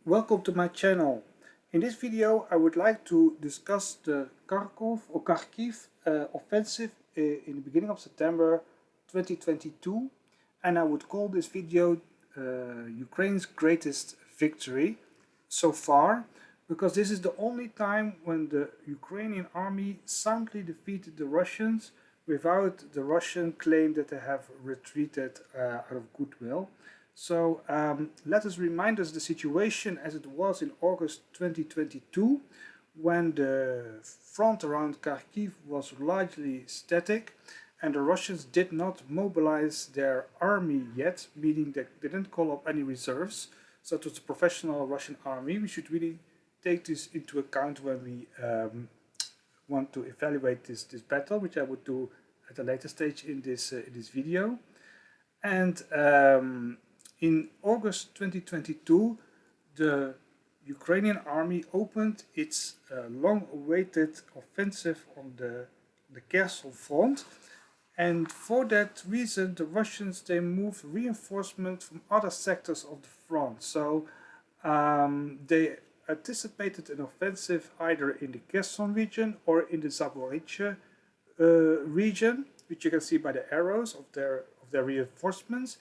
Welcome to my channel. In this video I would like to discuss the Kharkiv offensive in the beginning of September 2022, and I would call this video Ukraine's greatest victory so far, because this is the only time when the Ukrainian army soundly defeated the Russians without the Russian claim that they have retreated out of goodwill. So let us remind us the situation as it was in August 2022, when the front around Kharkiv was largely static and the Russians did not mobilize their army yet, meaning that they didn't call up any reserves. So it was a professional Russian army. We should really take this into account when we want to evaluate this battle, which I would do at a later stage in this video. And in August 2022, the Ukrainian army opened its long-awaited offensive on the Kherson front, and for that reason the Russians, they moved reinforcement from other sectors of the front. So they anticipated an offensive either in the Kherson region or in the Zaporizhzhia region, which you can see by the arrows of their reinforcements.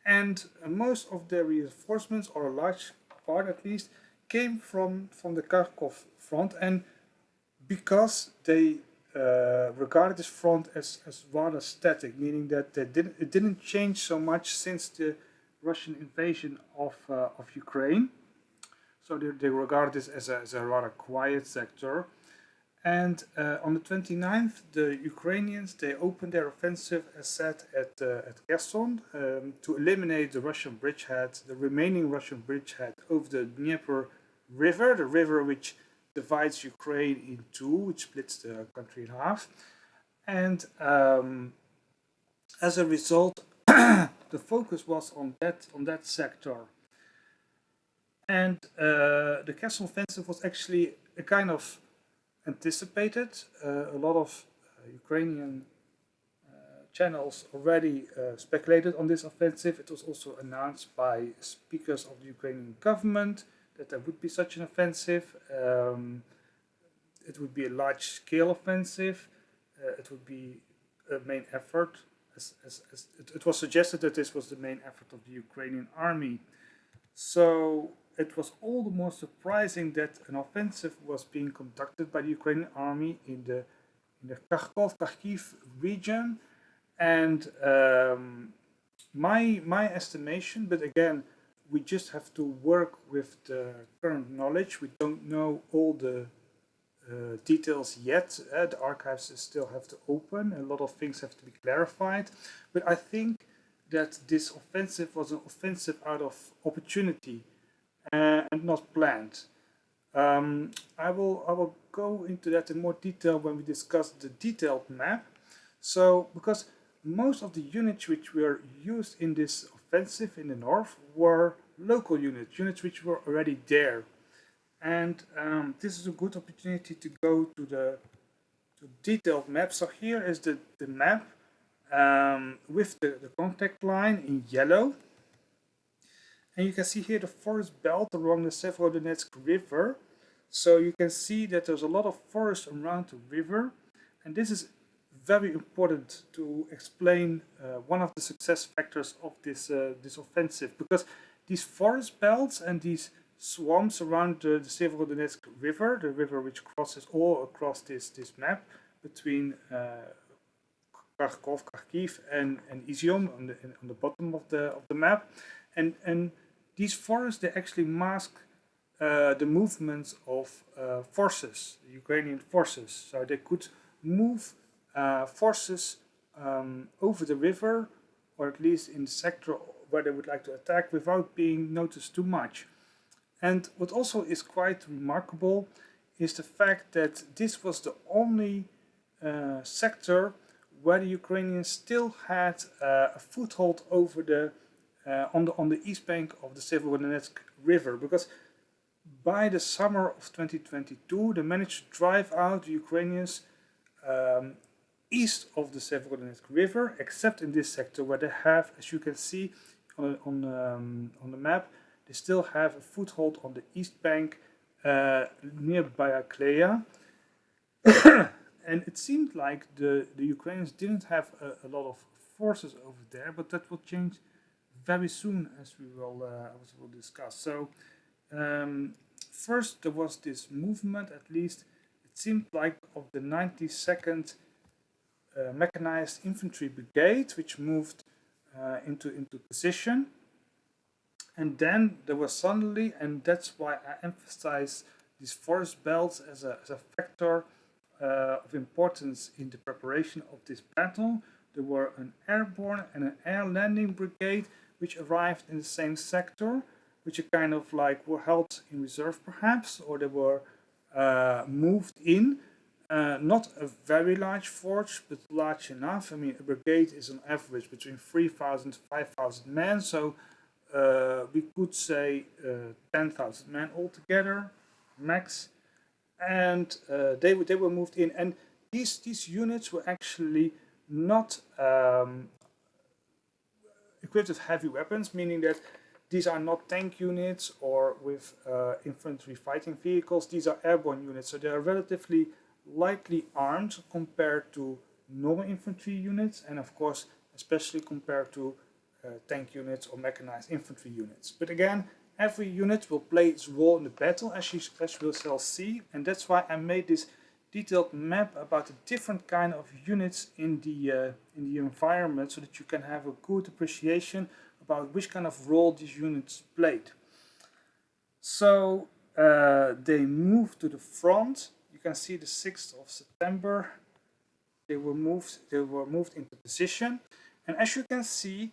And most of their reinforcements, or a large part at least, came from the Kharkov front, and because they regarded this front as rather static, meaning that it didn't change so much since the Russian invasion of Ukraine. So they regard this as a rather quiet sector. And on the 29th, the Ukrainians, they opened their offensive, as said, at Kherson to eliminate the Russian bridgehead, the remaining Russian bridgehead over the Dnieper River, the river which divides Ukraine in two, which splits the country in half. And as a result, the focus was on that sector. And the Kherson offensive was actually a kind of anticipated. A lot of Ukrainian channels already speculated on this offensive. It was also announced by speakers of the Ukrainian government that there would be such an offensive. It would be a large-scale offensive. It would be a main effort. It was suggested that this was the main effort of the Ukrainian army. So it was all the more surprising that an offensive was being conducted by the Ukrainian army in the Kharkiv region. And my estimation, but again, we just have to work with the current knowledge. We don't know all the details yet. The archives still have to open. A lot of things have to be clarified. But I think that this offensive was an offensive out of opportunity and not planned. I will go into that in more detail when we discuss the detailed map. So, because most of the units which were used in this offensive in the north were local units which were already there. And this is a good opportunity to go to the detailed map. So here is the map with the contact line in yellow. And you can see here the forest belt along the Severodonetsk River. So you can see that there's a lot of forest around the river. And this is very important to explain one of the success factors of this offensive. Because these forest belts and these swamps around the Severodonetsk River, the river which crosses all across this map between Kharkiv and Izyum on the bottom of the map. And these forests, they actually mask the movements of forces, the Ukrainian forces. So they could move forces over the river, or at least in the sector where they would like to attack, without being noticed too much. And what also is quite remarkable is the fact that this was the only sector where the Ukrainians still had a foothold over the on the east bank of the Severodonetsk River, because by the summer of 2022 they managed to drive out the Ukrainians east of the Severodonetsk River, except in this sector where they have, as you can see on the map, they still have a foothold on the east bank near Bayaklea. And it seemed like the Ukrainians didn't have a lot of forces over there, but that will change very soon, as we will discuss. So first there was this movement, at least it seemed like, of the 92nd Mechanized Infantry Brigade, which moved into position. And then there was suddenly, and that's why I emphasize these forest belts as a factor of importance in the preparation of this battle. There were an airborne and an air landing brigade which arrived in the same sector, which are kind of like were held in reserve perhaps, or they were moved in. Not a very large force, but large enough. I mean, a brigade is on average between 3,000 to 5,000 men, so we could say 10,000 men altogether, max. And they were moved in, and these units were actually not equipped with heavy weapons, meaning that these are not tank units or with infantry fighting vehicles. These are airborne units, so they are relatively lightly armed compared to normal infantry units, and of course especially compared to tank units or mechanized infantry units. But again, every unit will play its role in the battle, as we shall see, and that's why I made this detailed map about the different kind of units in the environment, so that you can have a good appreciation about which kind of role these units played. So they moved to the front. You can see the 6th of September. They were moved into position, and as you can see,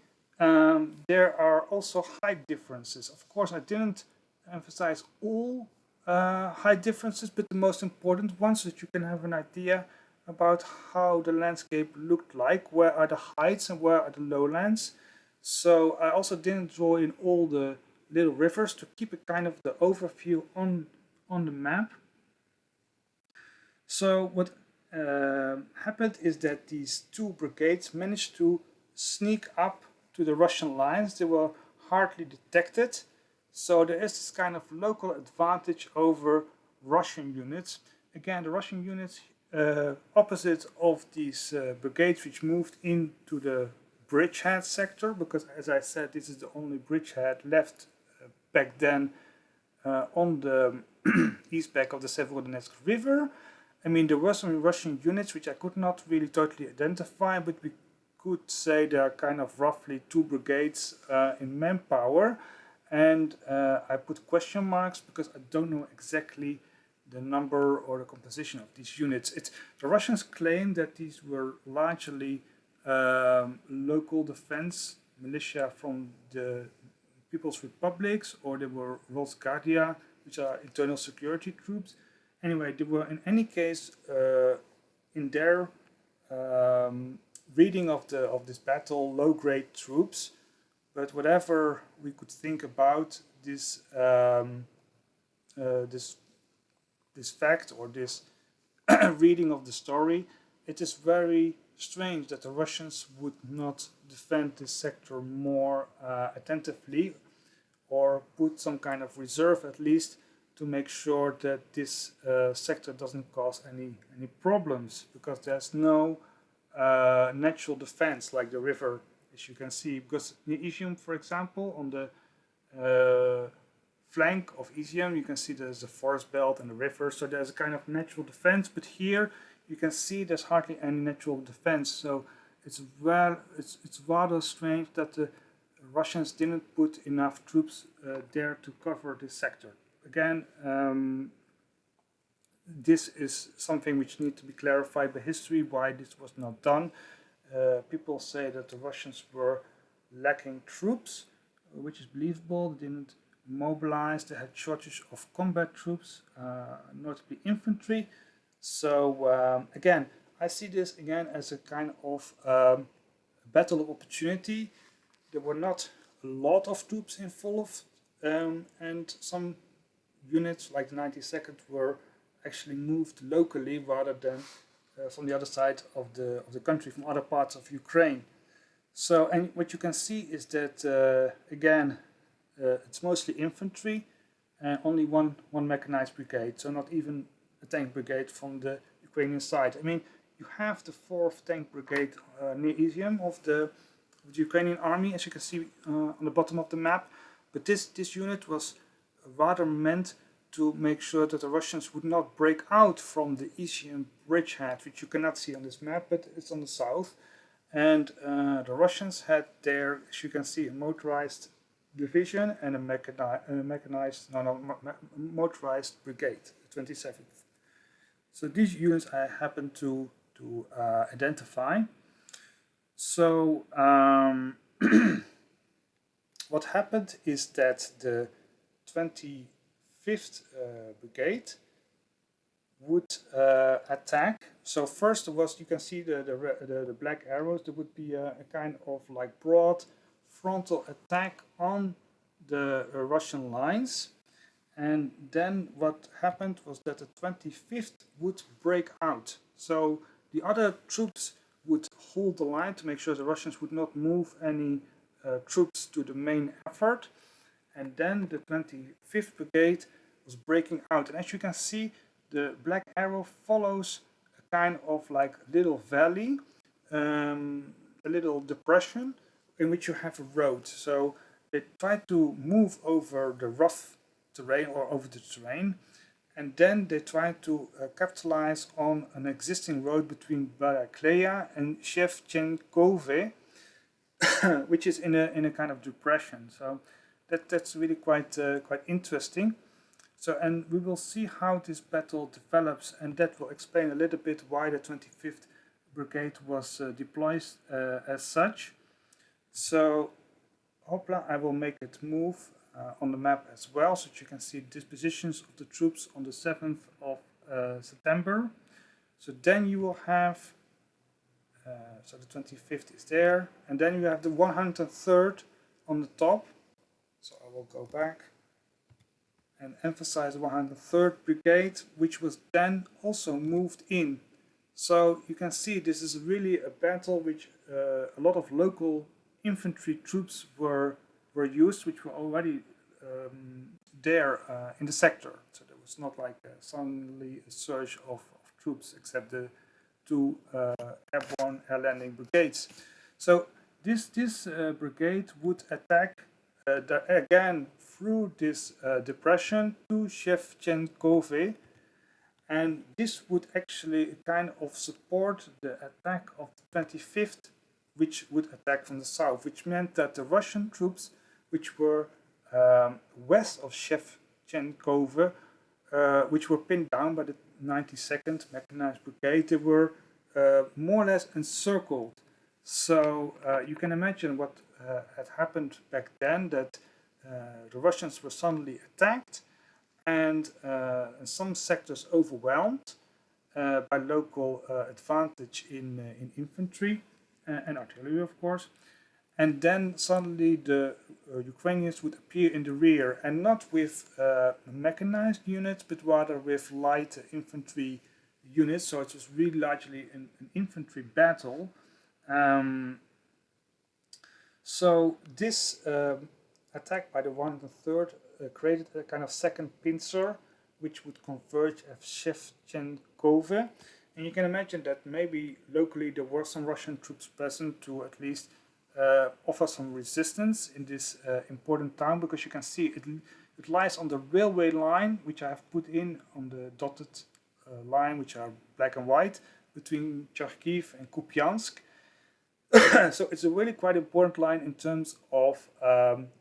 there are also height differences. Of course, I didn't emphasize all height differences, but the most important ones, so that you can have an idea about how the landscape looked like. Where are the heights and where are the lowlands? So I also didn't draw in all the little rivers to keep a kind of the overview on the map. So what happened is that these two brigades managed to sneak up to the Russian lines. They were hardly detected, so there is this kind of local advantage over Russian units. Again, the Russian units opposite of these brigades which moved into the bridgehead sector, because as I said, this is the only bridgehead left back then on the east bank of the Severodonetsk River. I mean, there were some Russian units which I could not really totally identify, but we could say there are kind of roughly 2 brigades in manpower, and I put question marks because I don't know exactly the number or the composition of these units. The Russians claim that these were largely local defense militia from the People's Republics, or they were Rosguardia, which are internal security troops. Anyway, they were in any case in their reading of this battle low-grade troops. But whatever we could think about this this fact or this reading of the story, it is very strange that the Russians would not defend this sector more attentively, or put some kind of reserve at least to make sure that this sector doesn't cause any problems, because there's no natural defense like the river, as you can see. Because in Izyum, for example, on the flank of Izyum, you can see there's a forest belt and a river, so there's a kind of natural defense. But here you can see there's hardly any natural defense. So it's rather strange that the Russians didn't put enough troops there to cover this sector. Again, this is something which needs to be clarified by history, why this was not done. People say that the Russians were lacking troops, which is believable. They didn't mobilize, they had shortage of combat troops, notably infantry. So again, I see this again as a kind of battle of opportunity. There were not a lot of troops involved, and some units like the 92nd were actually moved locally rather than from the other side of the country, from other parts of Ukraine. So, and what you can see is that again, it's mostly infantry and only one mechanized brigade, so not even a tank brigade from the Ukrainian side. I mean, you have the 4th Tank Brigade near Izyum of the Ukrainian army, as you can see on the bottom of the map, but this unit was rather meant to make sure that the Russians would not break out from the Izyum bridgehead, which you cannot see on this map, but it's on the south. And the Russians had there, as you can see, a motorized division and a motorized brigade, the 27th. So these units I happen to identify. So what happened is that the 25th Brigade would attack. So first was, you can see the black arrows. There would be a kind of like broad frontal attack on the Russian lines. And then what happened was that the 25th would break out. So the other troops would hold the line to make sure the Russians would not move any troops to the main effort. And then the 25th Brigade was breaking out. And as you can see, the black arrow follows a kind of like little valley, a little depression in which you have a road. So they try to move over the rough terrain or over the terrain, and then they try to capitalize on an existing road between Balakleya and Shevchenkove, which is in a kind of depression. So that's really quite interesting. So, and we will see how this battle develops, and that will explain a little bit why the 25th Brigade was deployed as such. So, hopla, I will make it move on the map as well, so that you can see dispositions of the troops on the 7th of September. So then you will have, so the 25th is there, and then you have the 103rd on the top. So I will go back and emphasize the 103rd Brigade, which was then also moved in. So you can see this is really a battle which a lot of local infantry troops were used, which were already there in the sector. So there was not like suddenly a surge of troops, except the 2 airborne air landing brigades. So this brigade would attack again through this depression to Shevchenkove, and this would actually kind of support the attack of the 25th, which would attack from the south, which meant that the Russian troops, which were west of Shevchenkove, which were pinned down by the 92nd Mechanized Brigade, they were more or less encircled. So you can imagine what had happened back then, that the Russians were suddenly attacked and in some sectors overwhelmed by local advantage in infantry and artillery, of course. And then suddenly the Ukrainians would appear in the rear, and not with mechanized units, but rather with light infantry units. So it was really largely an infantry battle. So this attack by the 103rd created a kind of second pincer, which would converge at Shevchenkove. And you can imagine that maybe locally there were some Russian troops present to at least offer some resistance in this important town, because you can see it lies on the railway line, which I have put in on the dotted line, which are black and white, between Kharkiv and Kupiansk. So it's a really quite important line in terms of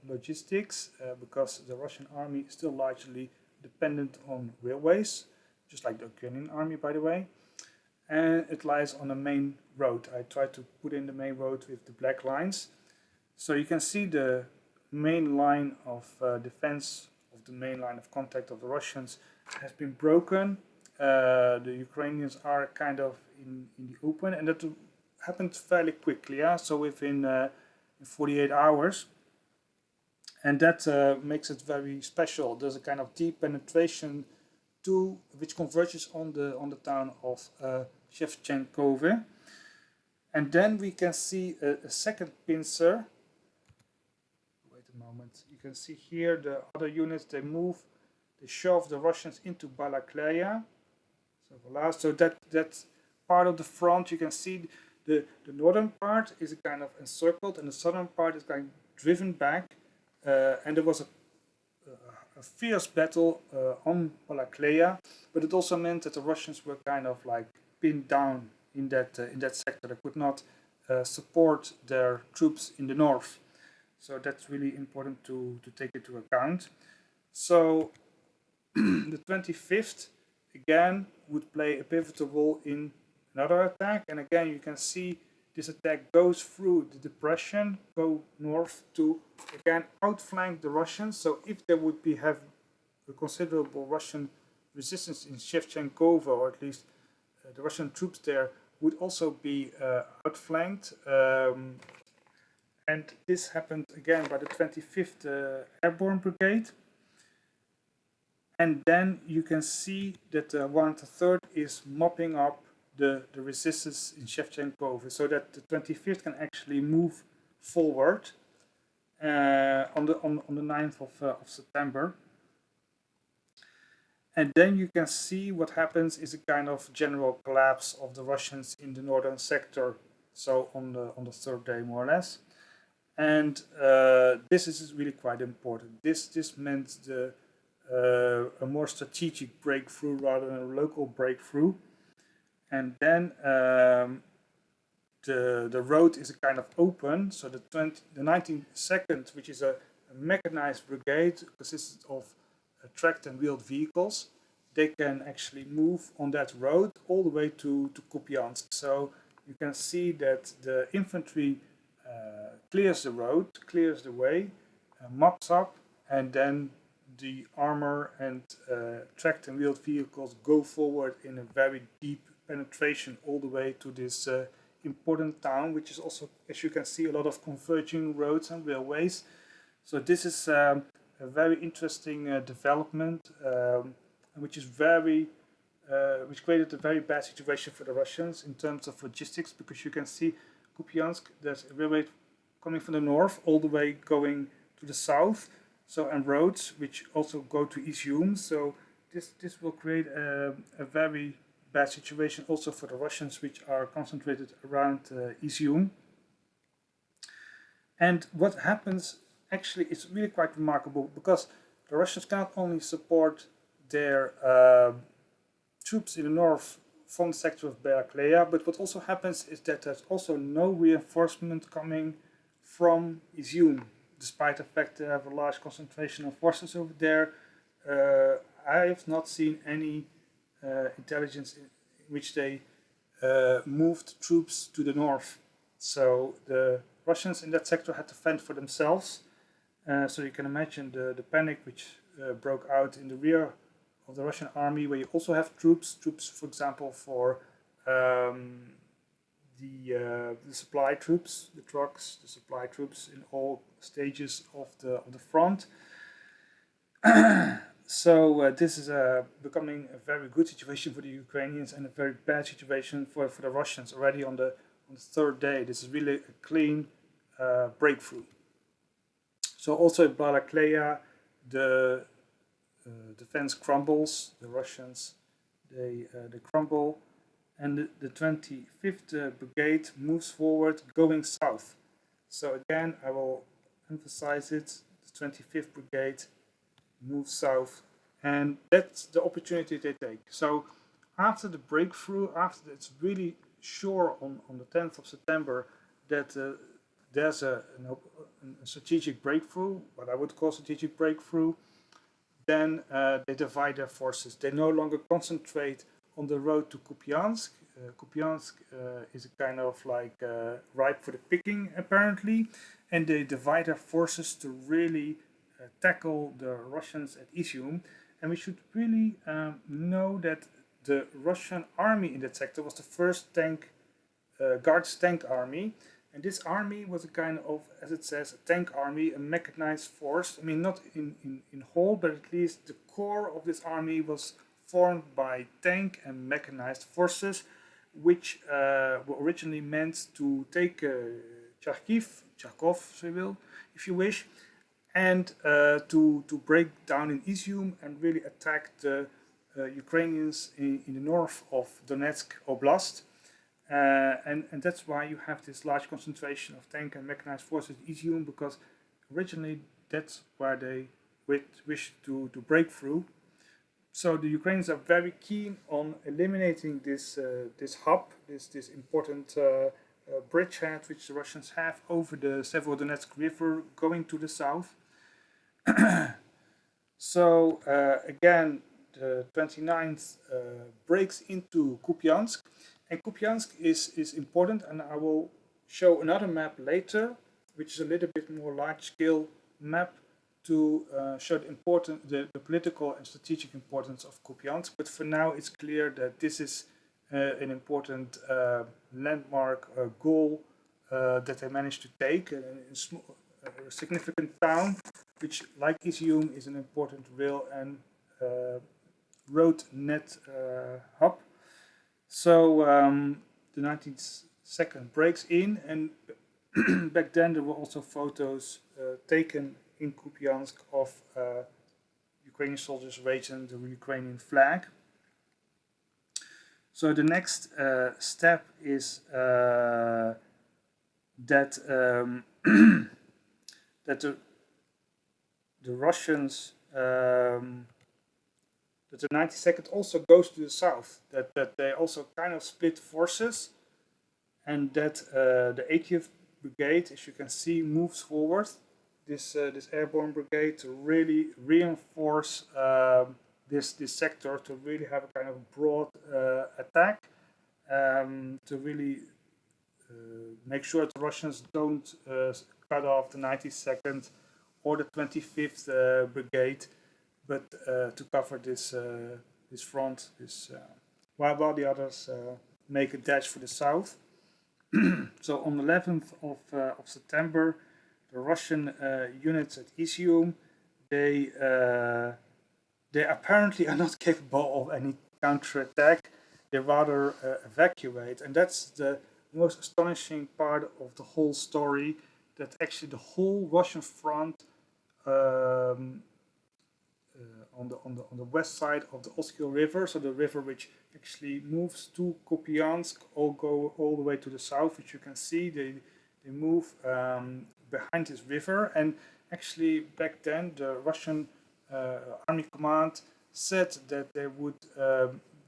logistics, because the Russian army is still largely dependent on railways, just like the Ukrainian army, by the way. And it lies on a main road. I tried to put in the main road with the black lines. So you can see the main line of defense, of the main line of contact of the Russians has been broken. The Ukrainians are kind of in the open, and that happened fairly quickly, yeah? So within 48 hours. And that makes it very special. There's a kind of deep penetration which converges on the town of Shevchenkove. And then we can see a second pincer. Wait a moment. You can see here the other units, they shove the Russians into Balakleya. So voilà, so that part of the front, you can see the northern part is kind of encircled and the southern part is kind of driven back, and there was a fierce battle on Balakleya, but it also meant that the Russians were kind of like pinned down in that sector. They could not support their troops in the north. So that's really important to take into account. So the 25th again would play a pivotal role in another attack, and again you can see this attack goes through the depression, go north to again outflank the Russians. So if there would have a considerable Russian resistance in Shevchenkova, or at least the Russian troops there would also be outflanked. And this happened again by the 25th Airborne Brigade. And then you can see that the 103rd is mopping up the resistance in Shevchenkova, so that the 25th can actually move forward on the 9th of September. And then you can see what happens is a kind of general collapse of the Russians in the northern sector, so on the third day more or less. And this is really quite important. This meant a more strategic breakthrough rather than a local breakthrough. And then the road is a kind of open, so the 92nd, which is a mechanized brigade, consists of tracked and wheeled vehicles. They can actually move on that road all the way to Kupiansk. So you can see that the infantry clears the road, clears the way, mops up, and then the armor and tracked and wheeled vehicles go forward in a very deep penetration all the way to this important town, which is also, as you can see, a lot of converging roads and railways. So this is a very interesting development, which created a very bad situation for the Russians in terms of logistics, because you can see Kupiansk, there's a railway coming from the north all the way going to the south, so, and roads which also go to Izyum. So this will create a very bad situation also for the Russians, which are concentrated around Izyum. And what happens actually is really quite remarkable, because the Russians cannot only support their troops in the north from the sector of Balakleya, but what also happens is that there's also no reinforcement coming from Izyum, despite the fact they have a large concentration of forces over there. I have not seen any intelligence in which they moved troops to the north. So the Russians in that sector had to fend for themselves. So you can imagine the panic which broke out in the rear of the Russian army, where you also have troops, for example, for the supply troops, the trucks, the supply troops in all stages of the front. So this is becoming a very good situation for the Ukrainians and a very bad situation for the Russians already on the third day. This is really a clean breakthrough. So also in Balakleya, the defense crumbles. The Russians they crumble, and the 25th Brigade moves forward, going south. So again, I will emphasize it. The 25th Brigade moves south, and that's the opportunity they take. So after the breakthrough, after it's really sure on the 10th of September that there's a strategic breakthrough, what I would call strategic breakthrough, then they divide their forces. They no longer concentrate on the road to Kupiansk. Kupiansk is a kind of like ripe for the picking, apparently, and they divide their forces to really tackle the Russians at Izyum. And we should really know that the Russian army in that sector was the first Guards tank army. And this army was a kind of, as it says, a tank army, a mechanized force. I mean, not in whole, but at least the core of this army was formed by tank and mechanized forces, which were originally meant to take Kharkiv, if you wish, and to break down in Izyum and really attack the Ukrainians in the north of Donetsk Oblast. And that's why you have this large concentration of tank and mechanized forces in Izyum, because originally that's where they wish to break through. So the Ukrainians are very keen on eliminating this hub, this important bridgehead which the Russians have over the Severodonetsk River going to the south. So again, the 29th breaks into Kupiansk, and Kupiansk is important, and I will show another map later, which is a little bit more large-scale map to show the political and strategic importance of Kupiansk. But for now, it's clear that this is an important landmark goal that they managed to take, a significant town, which, like Izyum, is an important rail and road net hub. So the 92nd breaks in, and back then there were also photos taken in Kupiansk of Ukrainian soldiers raising the Ukrainian flag. So the next step is that that the Russians, that the 92nd also goes to the south, that they also kind of split forces, and that the 80th Brigade, as you can see, moves forward, this airborne brigade, to really reinforce this sector, to really have a kind of broad attack, to really make sure that the Russians don't cut off the 92nd or the 25th Brigade, but to cover this front, while the others make a dash for the south. So on the 11th of September, the Russian units at Izyum, they apparently are not capable of any counterattack. They rather evacuate, and that's the most astonishing part of the whole story. That actually the whole Russian front on the west side of the Oskil River, so the river which actually moves to Kupiansk, go all the way to the south, which you can see. They move behind this river, and actually back then the Russian army command said that they would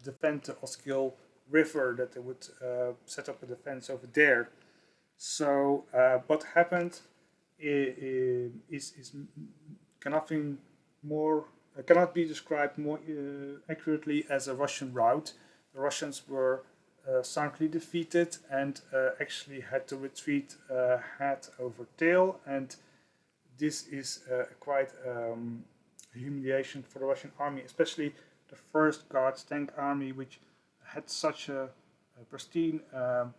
defend the Oskil River, that they would set up a defense over there. So what happened cannot be described more accurately as a Russian rout. The Russians were soundly defeated and actually had to retreat head over tail, and this is quite a humiliation for the Russian army, especially the first Guards Tank Army, which had such a pristine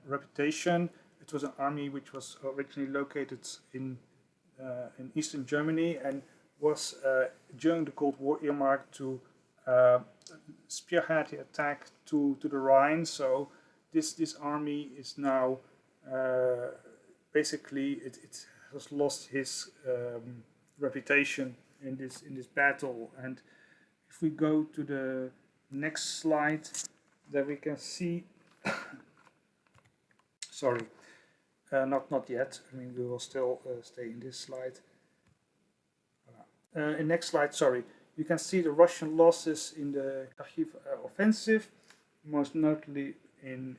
reputation. It was an army which was originally located in eastern Germany and was during the Cold War earmarked to spearhead the attack to the Rhine. So this army is now basically it has lost his reputation in this battle. And if we go to the next slide, there we can see sorry, not yet. I mean, we will still stay in this slide. In next slide, sorry. You can see the Russian losses in the Kharkiv offensive, most notably in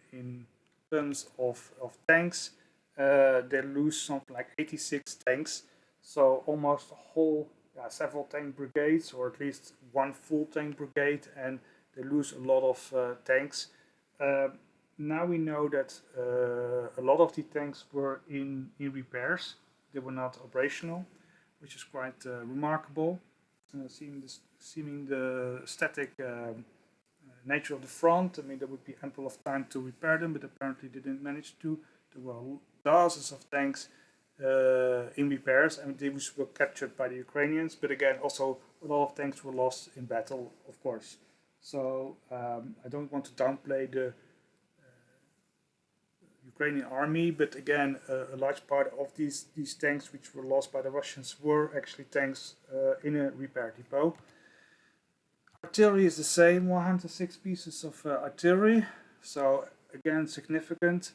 terms of tanks. They lose something like 86 tanks, so almost a whole, several tank brigades, or at least one full tank brigade, and they lose a lot of tanks. Now we know that a lot of the tanks were in repairs. They were not operational, which is quite remarkable. Seeing the static nature of the front, I mean, there would be ample of time to repair them, but apparently they didn't manage to. There were dozens of tanks in repairs, and these were captured by the Ukrainians. But again, also a lot of tanks were lost in battle, of course. So I don't want to downplay the Ukrainian army, but again, a large part of these tanks which were lost by the Russians were actually tanks in a repair depot. Artillery is the same, 106 pieces of artillery, so again significant.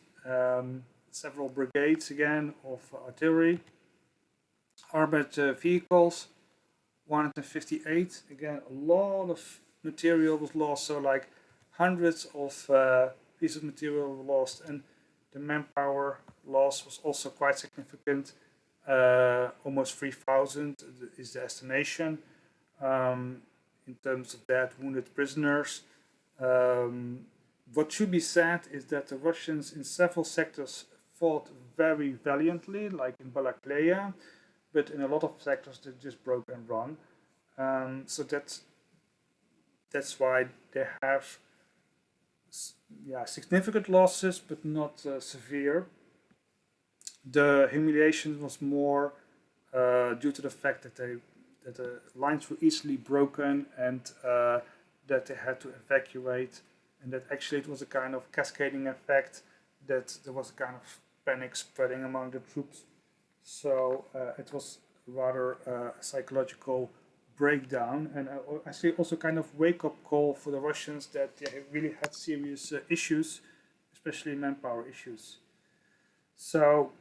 Several brigades again of artillery. Armored vehicles, 158. Again, a lot of material was lost, so like hundreds of pieces of material were lost, and the manpower loss was also quite significant. Almost 3,000 is the estimation. In terms of dead, wounded, prisoners. What should be said is that the Russians in several sectors fought very valiantly, like in Balakleya, but in a lot of sectors they just broke and run. So that's why they have significant losses, but not severe. The humiliation was more due to the fact that the lines were easily broken and that they had to evacuate, and that actually it was a kind of cascading effect, that there was a kind of panic spreading among the troops. So it was rather a psychological breakdown, and actually also kind of wake-up call for the Russians that they really had serious issues, especially manpower issues. So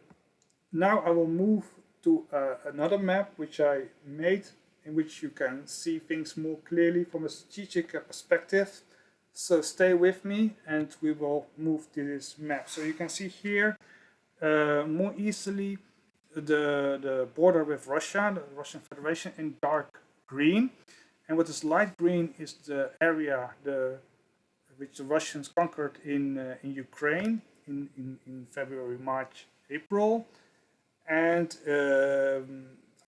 now I will move to another map which I made, in which you can see things more clearly from a strategic perspective. So stay with me and we will move to this map. So you can see here more easily the border with Russia, the Russian Federation, in dark green. And what is light green is the area which the Russians conquered in Ukraine in February, March, April. And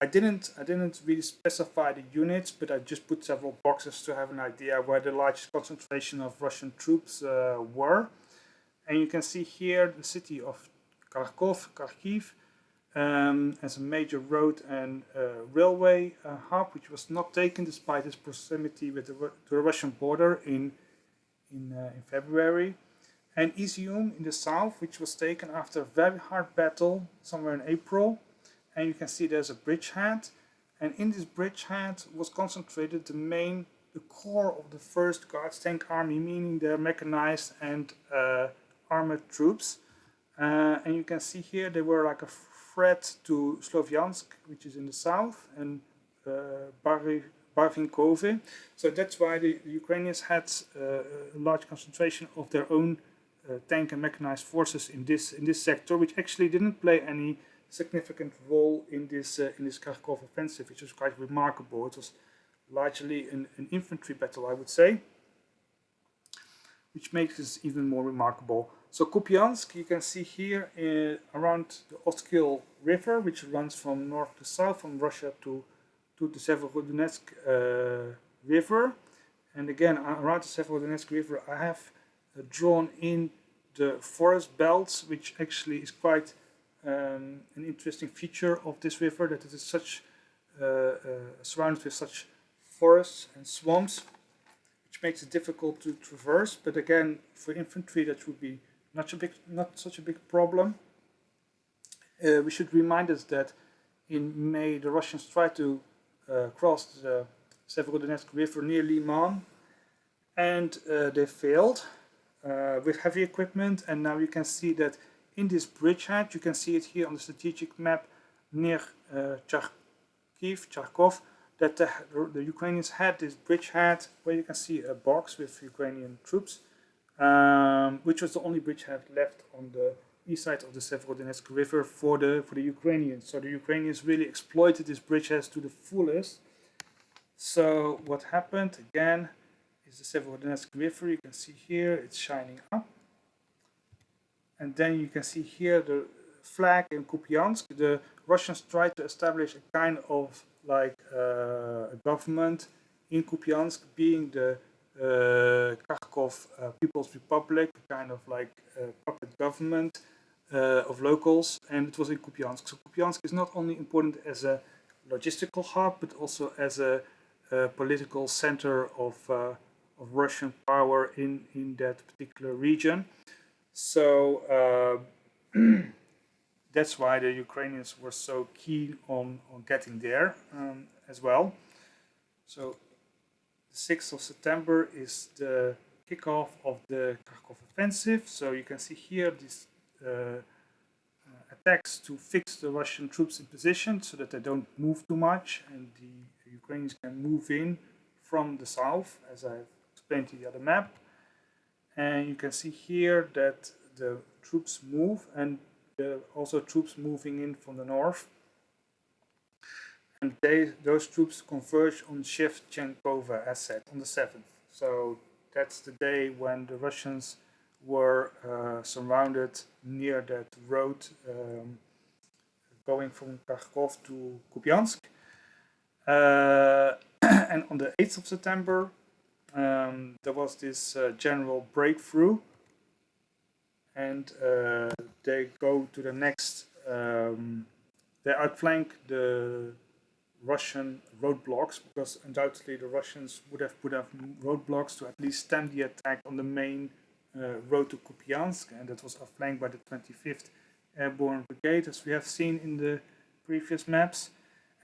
I didn't really specify the units, but I just put several boxes to have an idea where the largest concentration of Russian troops were. And you can see here the city of Kharkiv, as a major road and railway hub, which was not taken despite its proximity with the Russian border in February. And Izyum in the south, which was taken after a very hard battle somewhere in April. And you can see there's a bridgehead, and in this bridgehead was concentrated the core of the 1st Guards Tank Army, meaning the mechanized and armored troops. And you can see here they were like a threat to Sloviansk, which is in the south, and Barvinkove. So that's why the Ukrainians had a large concentration of their own tank and mechanized forces in this sector, which actually didn't play any significant role in this Kharkov offensive, which was quite remarkable. It was largely an infantry battle, I would say, which makes this even more remarkable. So Kupiansk, you can see here around the Oskil river, which runs from north to south, from Russia to the Severodonetsk river. And again, around the Severodonetsk river, I have drawn in the forest belts, which actually is quite an interesting feature of this river, that it is such surrounded with such forests and swamps, which makes it difficult to traverse. But again, for infantry, that would be not such a big problem. We should remind us that in May the Russians tried to cross the Severodonetsk river near Liman, and they failed with heavy equipment. And now you can see that in this bridgehead, you can see it here on the strategic map near Kharkov, that the Ukrainians had this bridgehead where you can see a box with Ukrainian troops, which was the only bridgehead left on the east side of the Severodonetsk river for the Ukrainians. So the Ukrainians really exploited this bridgehead to the fullest. So what happened again is the Severodonetsk river. You can see here it's shining up. And then you can see here the flag in Kupiansk. The Russians tried to establish a kind of like a government in Kupiansk, being the Kharkov People's Republic, kind of like a puppet government of locals, and it was in Kupiansk. So Kupiansk is not only important as a logistical hub, but also as a political center of Russian power in that particular region. So that's why the Ukrainians were so keen on getting there as well. So the 6th of September is the kickoff of the Kharkov offensive. So you can see here these attacks to fix the Russian troops in position so that they don't move too much and the Ukrainians can move in from the south, as I've explained to the other map. And you can see here that the troops move and also troops moving in from the north. And those troops converge on Shevchenkova asset on the 7th. So that's the day when the Russians were surrounded near that road going from Kharkov to Kupiansk. And on the 8th of September, there was this general breakthrough, and they go to the next. They outflank the Russian roadblocks, because undoubtedly the Russians would have put up roadblocks to at least stem the attack on the main road to Kupiansk, and that was outflanked by the 25th Airborne Brigade, as we have seen in the previous maps.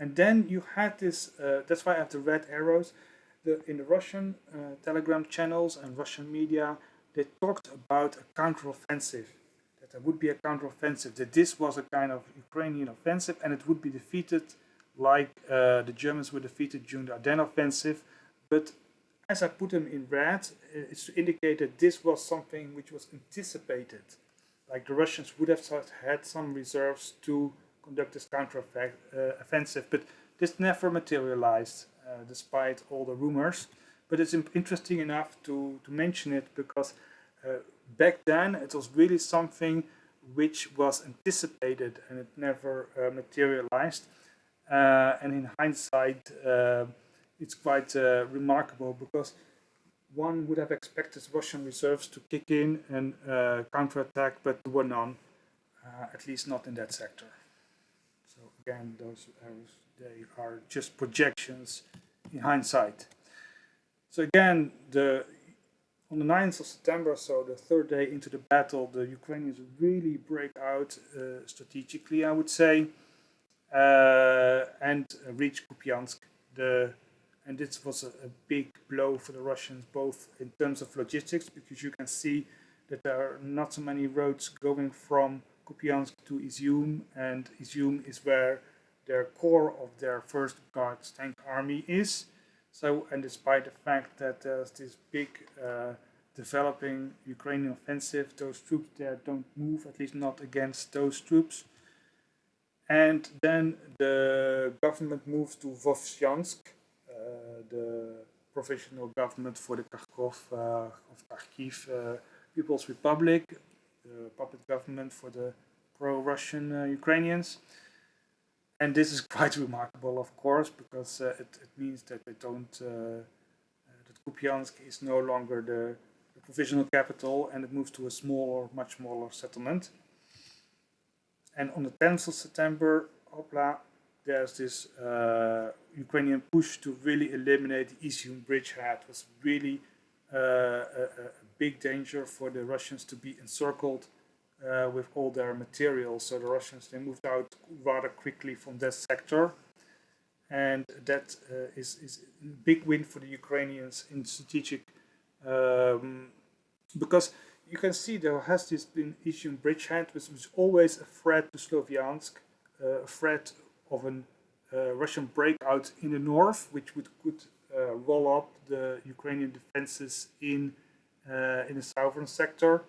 And then you had this, that's why I have the red arrows. In the Russian Telegram channels and Russian media, they talked about a counteroffensive, that there would be a counteroffensive, that this was a kind of Ukrainian offensive and it would be defeated like the Germans were defeated during the Ardennes offensive. But as I put them in red, it's to indicate that this was something which was anticipated. Like the Russians would have had some reserves to conduct this counter-offensive, but this never materialized, despite all the rumors. But it's interesting enough to mention it, because back then it was really something which was anticipated and it never materialized. And in hindsight, it's quite remarkable, because one would have expected Russian reserves to kick in and counterattack, but there were none, at least not in that sector. So again, those arrows, they are just projections in hindsight. So again, on the 9th of September, so the third day into the battle, the Ukrainians really break out strategically, I would say, and reach Kupiansk. And this was a big blow for the Russians, both in terms of logistics, because you can see that there are not so many roads going from Kupiansk to Izyum, and Izyum is where their core of their First Guards tank army is. So, and despite the fact that there's this big developing Ukrainian offensive, those troops there don't move, at least not against those troops. And then the government moves to Vovsyansk, the provisional government for the Kharkov of Kharkiv People's Republic, the puppet government for the pro-Russian Ukrainians. And this is quite remarkable, of course, because it means that they don't, that Kupiansk is no longer the provisional capital, and it moves to a smaller, much smaller settlement. And on the 10th of September, there's this Ukrainian push to really eliminate the Izyum bridgehead. It was really a big danger for the Russians to be encircled with all their materials. So the Russians, they moved out rather quickly from that sector. And that is a big win for the Ukrainians in strategic, because you can see there has this been Izyum bridgehead, which was always a threat to Sloviansk, a threat of a Russian breakout in the north, which could roll up the Ukrainian defenses in the southern sector.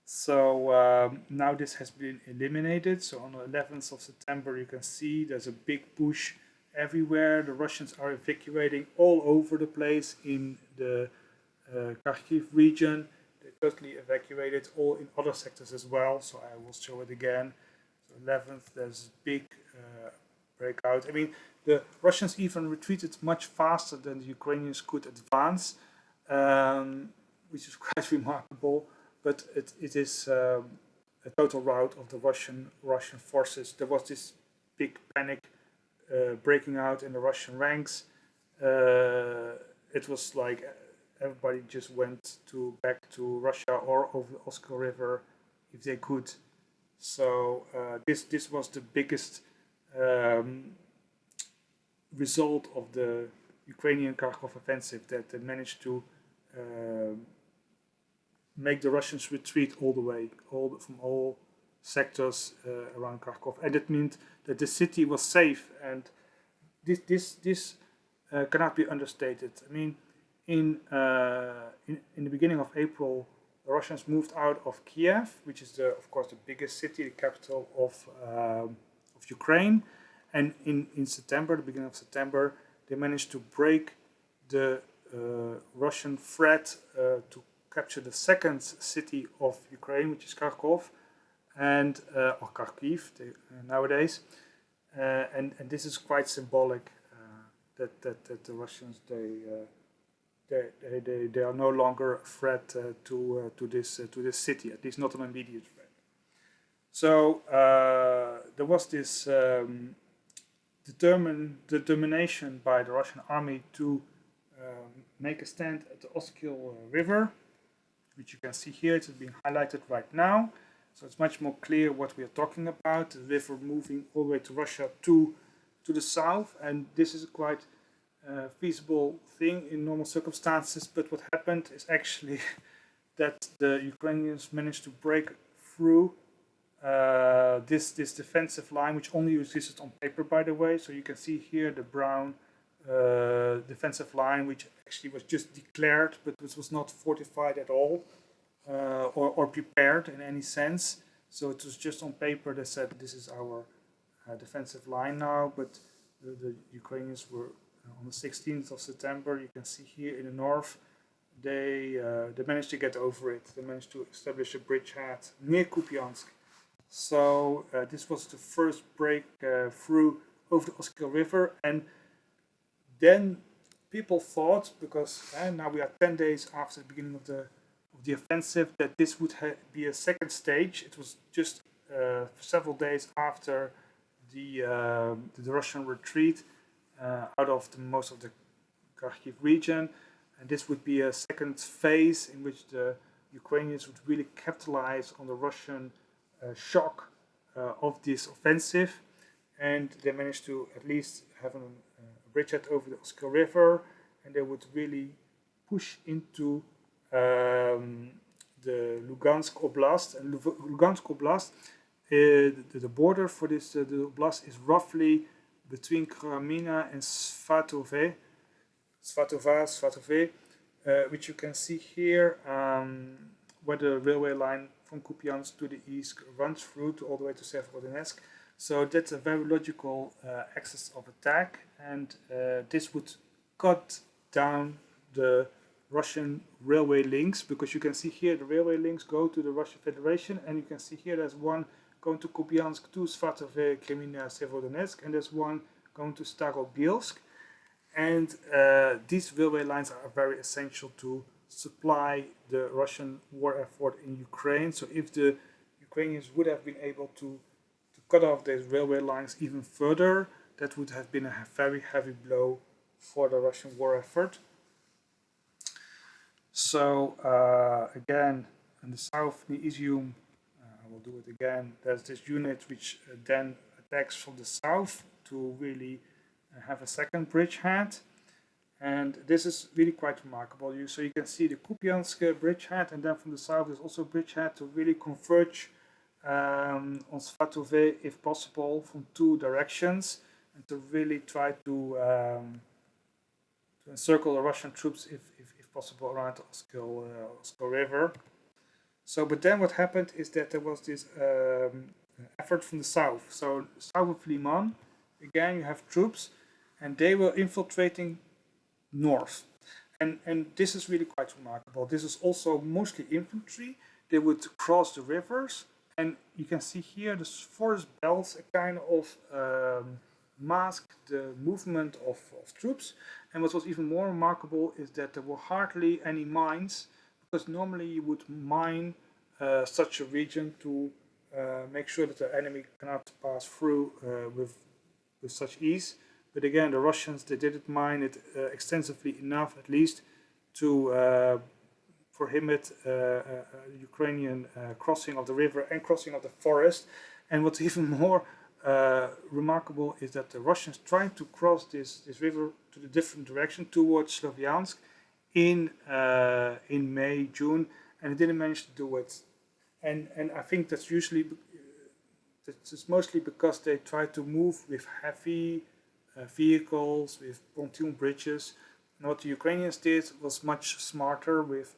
So now this has been eliminated. So on the 11th of September, you can see there's a big push everywhere. The Russians are evacuating all over the place in the Kharkiv region. They totally evacuated all in other sectors as well. So I will show it again. So 11th, there's a big breakout. I mean, the Russians even retreated much faster than the Ukrainians could advance, which is quite remarkable. But it is a total rout of the Russian forces. There was this big panic breaking out in the Russian ranks. It was like everybody just went back to Russia or over the Oskil River if they could. So this was the biggest result of the Ukrainian Kharkov offensive, that they managed to make the Russians retreat all the way, from all sectors around Kharkov, and it meant that the city was safe. And this cannot be understated. I mean, in the beginning of April, the Russians moved out of Kiev, which is of course the biggest city, the capital of Ukraine, and in September, the beginning of September, they managed to break the Russian threat to capture the second city of Ukraine, which is Kharkov, and or Kharkiv nowadays, and this is quite symbolic that the Russians they are no longer a threat to this city, at least not an immediate threat. So there was this determination by the Russian army to make a stand at the Oskil River, which you can see here. It's being highlighted right now, so it's much more clear what we are talking about. The river moving all the way to Russia to the south, and this is a quite feasible thing in normal circumstances. But what happened is actually that the Ukrainians managed to break through this defensive line, which only existed on paper, by the way. So you can see here the brown defensive line, which actually was just declared, but which was not fortified at all, or prepared in any sense. So it was just on paper. They said this is our defensive line now, but the Ukrainians were on the 16th of September. You can see here in the north, they managed to get over it. They managed to establish a bridgehead near Kupiansk. So this was the first break through over the Oskil River, and then people thought, because now we are 10 days after the beginning of the offensive, that this would be a second stage. It was just several days after the Russian retreat out of most of the Kharkiv region, and this would be a second phase in which the Ukrainians would really capitalize on the Russian shock of this offensive, and they managed to at least have a bridgehead over the Oskil River, and they would really push into the Lugansk Oblast. And Lugansk Oblast, the border for this the oblast is roughly between Kreminna and Svatove, which you can see here, where the railway line from Kupiansk to the east runs through all the way to Severodonetsk. So that's a very logical axis of attack, and this would cut down the Russian railway links, because you can see here the railway links go to the Russian Federation, and you can see here there's one going to Kupiansk to Svatove, Kreminna, Severodonetsk, and there's one going to Starobielsk. And these railway lines are very essential to supply the Russian war effort in Ukraine. So if the Ukrainians would have been able to cut off these railway lines even further, that would have been a very heavy blow for the Russian war effort. So again, in the south, near Izyum, I will do it again, there's this unit which then attacks from the south to really have a second bridgehead. And this is really quite remarkable. So you can see the Kupiansk bridgehead, and then from the south there's also a bridgehead to really converge on Svatove, if possible, from two directions, and to really try to encircle the Russian troops, if possible, around the Oskil River. So, but then what happened is that there was this effort from the south. So south of Liman, again you have troops, and they were infiltrating north, and this is really quite remarkable. This is also mostly infantry. They would cross the rivers, and you can see here the forest belts kind of mask the movement of troops. And what was even more remarkable is that there were hardly any mines, because normally you would mine such a region to make sure that the enemy cannot pass through with such ease. But again, the Russians, they didn't mine it extensively enough, at least, to prohibit Ukrainian crossing of the river and crossing of the forest. And what's even more remarkable is that the Russians tried to cross this river to the different direction towards Sloviansk in May, June, and they didn't manage to do it. And I think that's mostly because they try to move with heavy vehicles, with pontoon bridges. And what the Ukrainians did was much smarter, with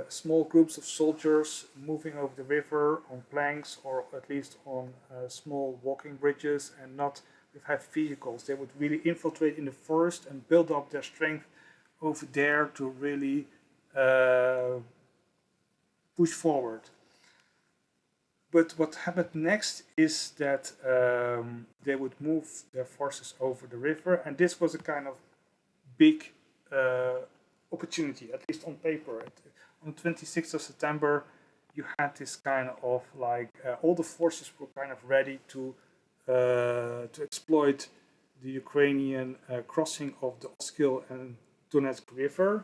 small groups of soldiers moving over the river on planks, or at least on small walking bridges, and not with heavy vehicles. They would really infiltrate in the forest and build up their strength over there to really push forward. But what happened next is that they would move their forces over the river, and this was a kind of big opportunity, at least on paper. On the 26th of September, you had this kind of like all the forces were kind of ready to exploit the Ukrainian crossing of the Oskil and Donetsk River,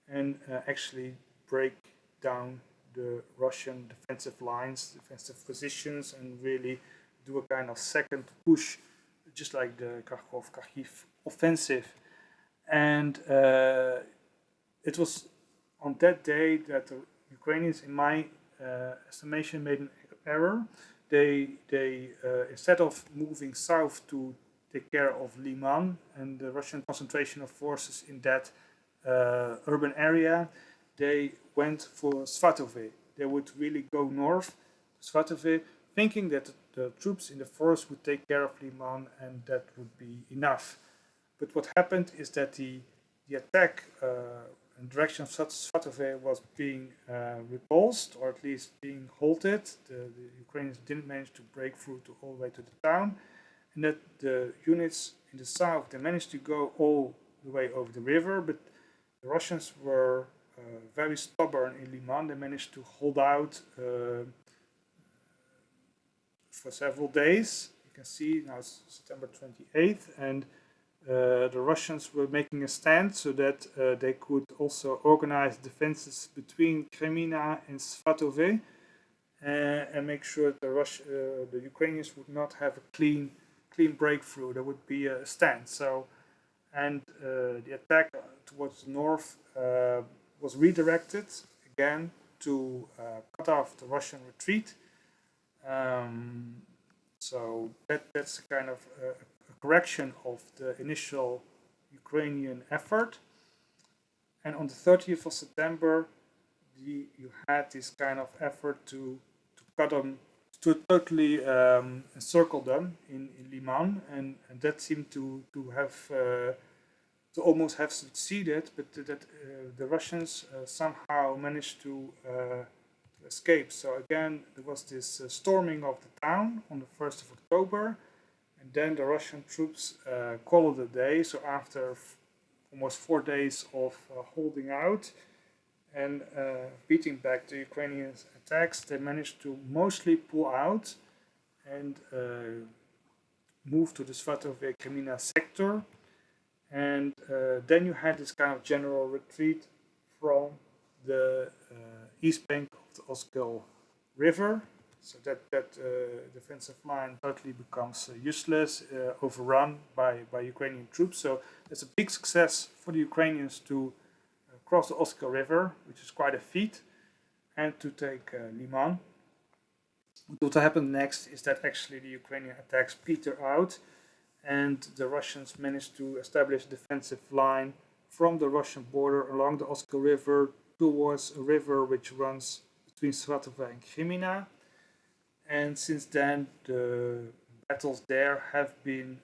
and actually break down the Russian defensive lines, defensive positions, and really do a kind of second push, just like the Kharkiv offensive. And it was on that day that the Ukrainians, in my estimation, made an error. They instead of moving south to take care of Liman and the Russian concentration of forces in that urban area, they went for Svatove. They would really go north to Svatove, thinking that the troops in the forest would take care of Liman and that would be enough. But what happened is that the attack in the direction of Svatove was being repulsed, or at least being halted. The Ukrainians didn't manage to break through all the way to the town, and that the units in the south, they managed to go all the way over the river, but the Russians were very stubborn in Liman. They managed to hold out for several days. You can see now it's September 28th, and the Russians were making a stand so that they could also organize defenses between Kremina and Svatove, and make sure that the Ukrainians would not have a clean breakthrough. There would be a stand. So, and the attack towards the north was redirected again to cut off the Russian retreat. So that's a kind of a correction of the initial Ukrainian effort. And on the 30th of September, you had this kind of effort to cut them, to totally encircle them in Liman, and that seemed to have to almost have succeeded, but that the Russians somehow managed to escape. So again, there was this storming of the town on the 1st of October, and then the Russian troops called it a day. So after almost 4 days of holding out and beating back the Ukrainian attacks, they managed to mostly pull out and move to the Svatove-Kremina sector. And then you had this kind of general retreat from the east bank of the Oskil River, so that defensive line totally becomes useless, overrun by Ukrainian troops. So it's a big success for the Ukrainians to cross the Oskil River, which is quite a feat, and to take Liman. What happened next is that actually the Ukrainian attacks peter out, and the Russians managed to establish a defensive line from the Russian border along the Oskil River towards a river which runs between Svatove and Kremina. And since then, the battles there have been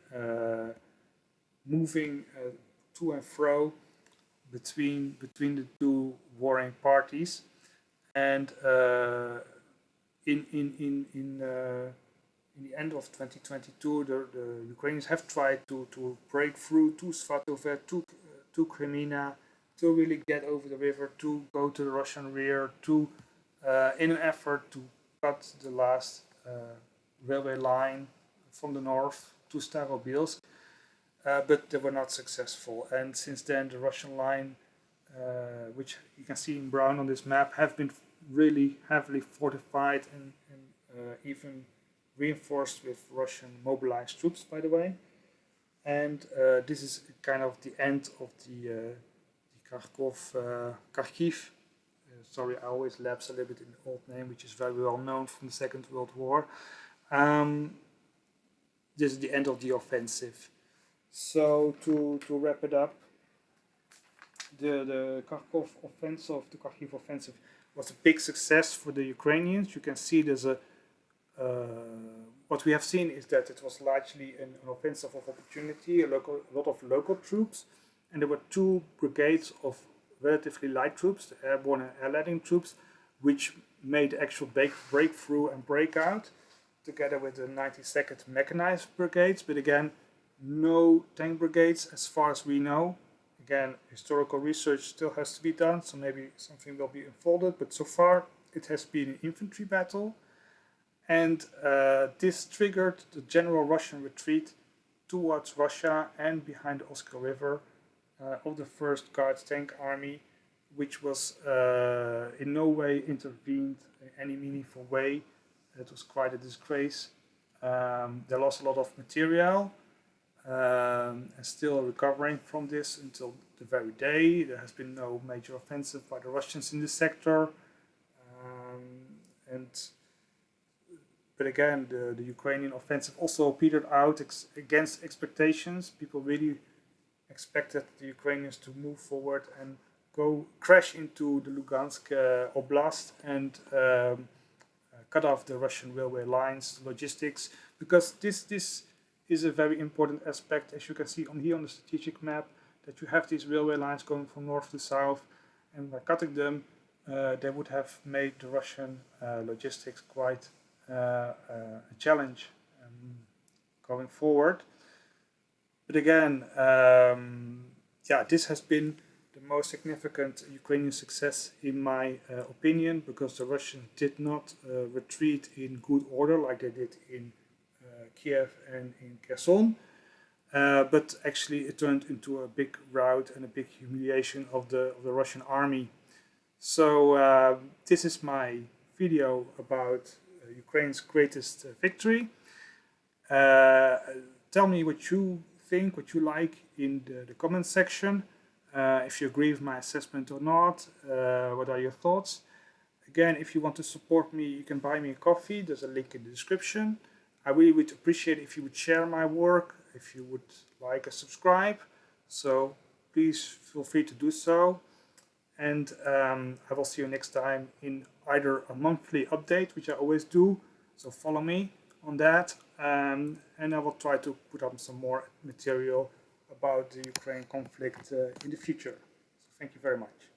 moving to and fro between the two warring parties. And in the end of 2022, the Ukrainians have tried to break through to Svatove, to Kremina, to really get over the river, to go to the Russian rear, in an effort to cut the last railway line from the north to Starobilsk, but they were not successful. And since then, the Russian line which you can see in brown on this map, have been really heavily fortified and even reinforced with Russian mobilized troops, by the way. And this is kind of the end of the Kharkiv. Sorry, I always lapse a little bit in the old name, which is very well known from the Second World War. This is the end of the offensive. So to wrap it up, the Kharkov offensive, the Kharkiv offensive, was a big success for the Ukrainians. You can see there's a what we have seen is that it was largely an offensive of opportunity, a lot of local troops, and there were 2 brigades of relatively light troops, the airborne and air landing troops, which made the actual breakthrough and breakout, together with the 92nd mechanized brigades. But again, no tank brigades as far as we know. Again, historical research still has to be done, so maybe something will be unfolded, but so far it has been an infantry battle. And this triggered the general Russian retreat towards Russia and behind the Oskil River of the 1st Guards Tank Army, which was in no way intervened in any meaningful way. It was quite a disgrace. They lost a lot of material and still recovering from this until the very day. There has been no major offensive by the Russians in this sector. But again, the Ukrainian offensive also petered out against expectations. People really expected the Ukrainians to move forward and go crash into the Lugansk Oblast and cut off the Russian railway lines, logistics, because this is a very important aspect, as you can see here on the strategic map, that you have these railway lines going from north to south, and by cutting them, they would have made the Russian logistics quite a challenge going forward. But again, yeah, this has been the most significant Ukrainian success in my opinion, because the Russians did not retreat in good order like they did in Kiev and in Kherson, but actually it turned into a big rout and a big humiliation of the Russian army. So this is my video about Ukraine's greatest victory. Tell me what you think, what you like in the comment section. If you agree with my assessment or not, what are your thoughts? Again, if you want to support me, you can buy me a coffee. There's a link in the description. I really would appreciate if you would share my work, if you would like and subscribe. So please feel free to do so. And I will see you next time in either a monthly update, which I always do. So follow me on that. And I will try to put up some more material about the Ukraine conflict in the future. So thank you very much.